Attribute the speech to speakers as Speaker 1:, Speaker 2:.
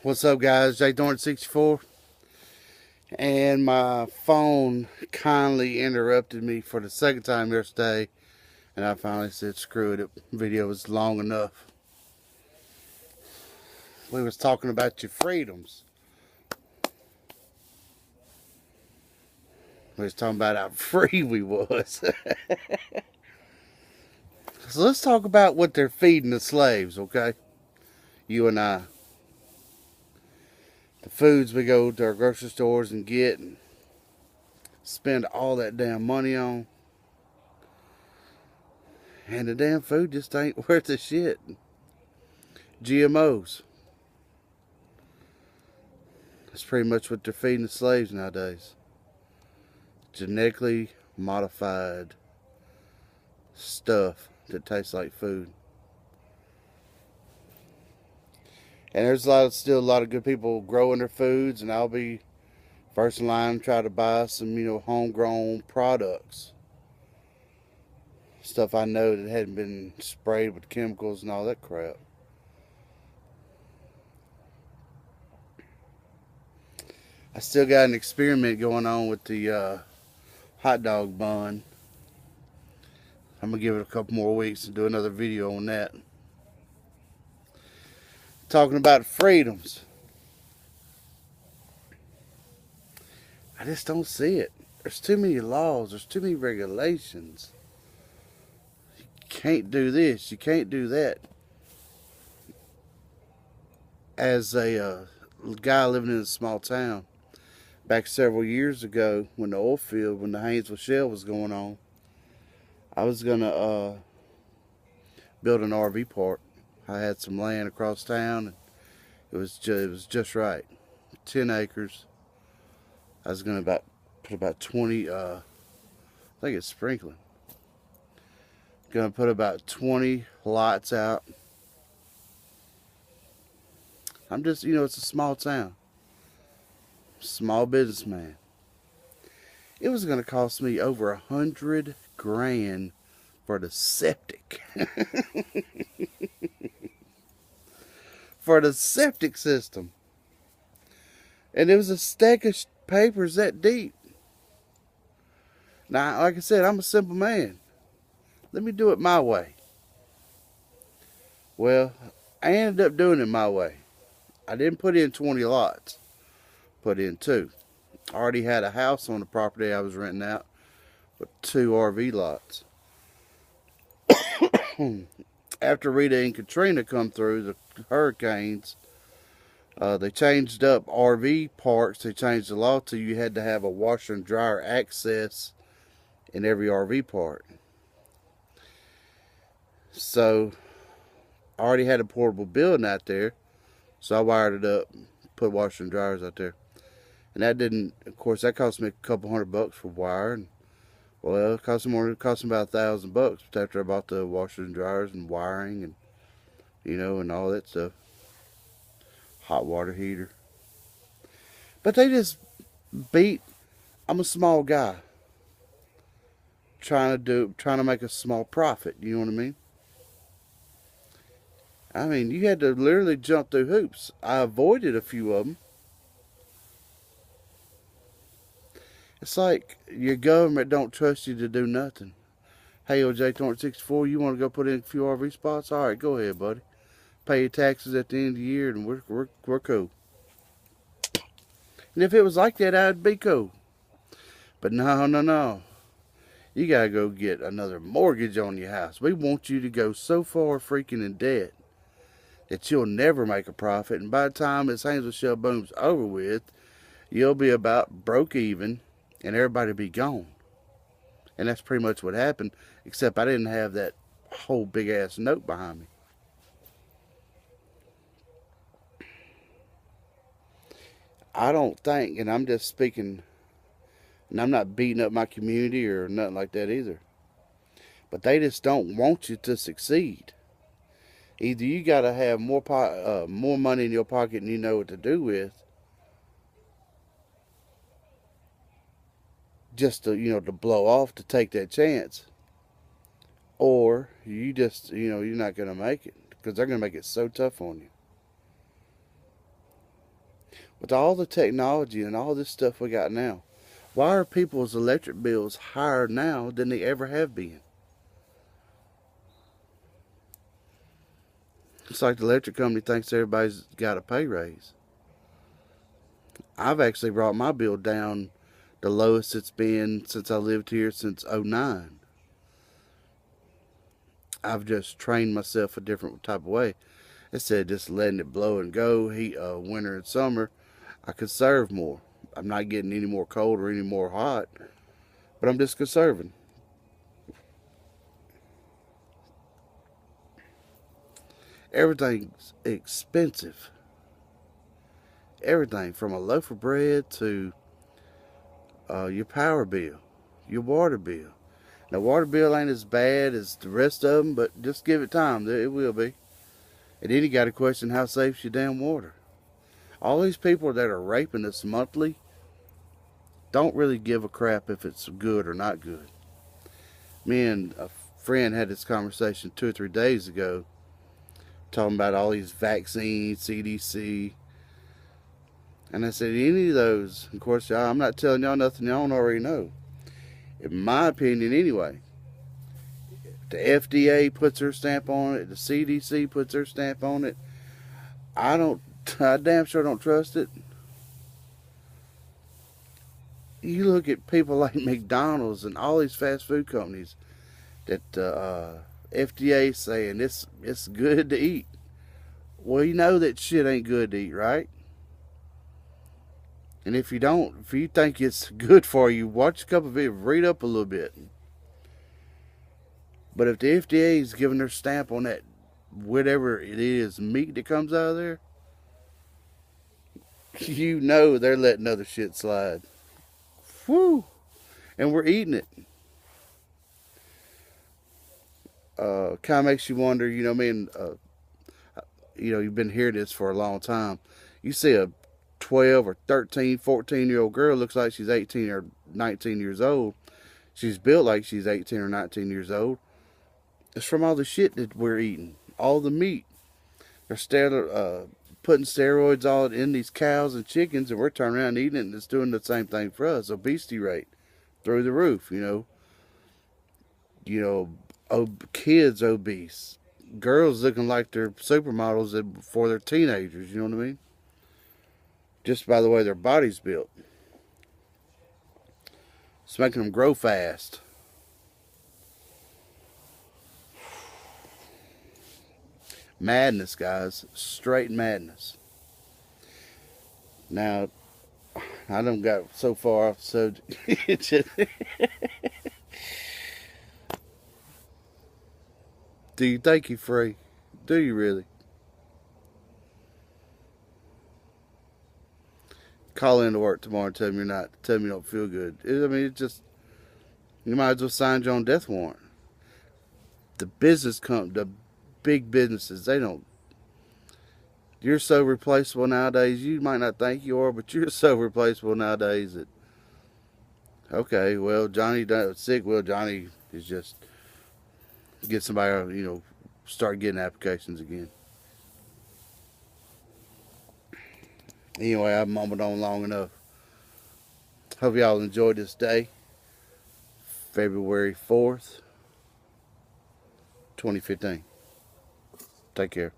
Speaker 1: What's up, guys? JThorn64, and my phone kindly interrupted me for the second time yesterday, and I finally said, "Screw it! The video was long enough." We was talking about your freedoms. We was talking about how free we was. So let's talk about what they're feeding the slaves, okay? You and I. The foods we go to our grocery stores and get and spend all that damn money on. And the damn food just ain't worth a shit. GMOs. That's pretty much what they're feeding the slaves nowadays. Genetically modified stuff that tastes like food. And there's still a lot of good people growing their foods, and I'll be first in line to try to buy some, homegrown products. Stuff I know that hadn't been sprayed with chemicals and all that crap. I still got an experiment going on with the hot dog bun. I'm going to give it a couple more weeks and do another video on that. Talking about freedoms. I just don't see it. There's too many laws. There's too many regulations. You can't do this. You can't do that. As a guy living in a small town, back several years ago when the Haynesville Shale was going on, I was going to build an RV park. I had some land across town, and it was just right. 10 acres. I was going to put about 20, I think it's sprinkling. Going to put about 20 lots out. I'm just, it's a small town. Small businessman. It was going to cost me over $100 grand for the septic. For the septic system. And it was a stack of papers that deep. Now, like I said, I'm a simple man. Let me do it my way. Well, I ended up doing it my way. I didn't put in 20 lots. Put in 2. I already had a house on the property I was renting out with 2 RV lots. After Rita and Katrina come through, the hurricanes, they changed up RV parks. They changed the law to you had to have a washer and dryer access in every RV park. So I already had a portable building out there, so I wired it up, put washer and dryers out there. And that didn't, of course, that cost me a couple $100 for wire. And, well, it cost me about $1,000 after I bought the washers and dryers and wiring and, and all that stuff. Hot water heater. But they just I'm a small guy. Trying to make a small profit, you know what I mean? I mean, you had to literally jump through hoops. I avoided a few of them. It's like your government don't trust you to do nothing. Hey, JThorn64, you want to go put in a few RV spots? All right, go ahead, buddy. Pay your taxes at the end of the year, and we're cool. And if it was like that, I'd be cool. But no. You gotta go get another mortgage on your house. We want you to go so far freaking in debt that you'll never make a profit. And by the time this Haynesville Shale boom's over with, you'll be about broke even, and everybody will be gone. And that's pretty much what happened, except I didn't have that whole big ass note behind me. I don't think, and I'm just speaking, and I'm not beating up my community or nothing like that either, but they just don't want you to succeed. Either you got to have more money in your pocket than you know what to do with, just to to blow off, to take that chance, or you just you're not gonna make it, because they're gonna make it so tough on you. With all the technology and all this stuff we got now, why are people's electric bills higher now than they ever have been? It's like the electric company thinks everybody's got a pay raise. I've actually brought my bill down the lowest it's been since I lived here since '09. I've just trained myself a different type of way. Instead of just letting it blow and go, heat, winter and summer, I conserve more. I'm not getting any more cold or any more hot, but I'm just conserving. Everything's expensive. Everything from a loaf of bread to your power bill, your water bill. Now, water bill ain't as bad as the rest of them, but just give it time. It will be. And then you got to question how safe's your damn water. All these people that are raping us monthly don't really give a crap if it's good or not good. Me and a friend had this conversation 2 or 3 days ago, talking about all these vaccines, CDC. And I said, any of those, of course, I'm not telling y'all nothing y'all don't already know. In my opinion, anyway, the FDA puts their stamp on it, the CDC puts their stamp on it. I damn sure don't trust it. You look at people like McDonald's and all these fast food companies that FDA saying it's good to eat. Well, you know that shit ain't good to eat, right? And if you think it's good for you, watch a couple of videos, read up a little bit. But if the FDA is giving their stamp on that, whatever it is, meat that comes out of there, you know they're letting other shit slide. Whew. And we're eating it. Kind of makes you wonder, you've been hearing this for a long time. You see a 12 or 13, 14-year-old girl, looks like she's 18 or 19 years old. She's built like she's 18 or 19 years old. It's from all the shit that we're eating. All the meat. They're putting steroids all in these cows and chickens, and we're turning around and eating it, and it's doing the same thing for us. Obesity rate through the roof, kids obese. Girls looking like they're supermodels before they're teenagers, you know what I mean? Just by the way their body's built. It's making them grow fast. Madness, guys. Straight madness. Now, I done got so far off the subject. Do you think you're free? Do you really? Call into work tomorrow and tell them you're not. Tell them you don't feel good. You might as well sign your own death warrant. The big businesses, they don't. You're so replaceable nowadays. You might not think you are, but you're so replaceable nowadays that. Okay, well, Johnny done sick. Well, Johnny is just get somebody, start getting applications again. Anyway, I've mumbled on long enough. Hope y'all enjoyed this day. February 4th, 2015. Take care.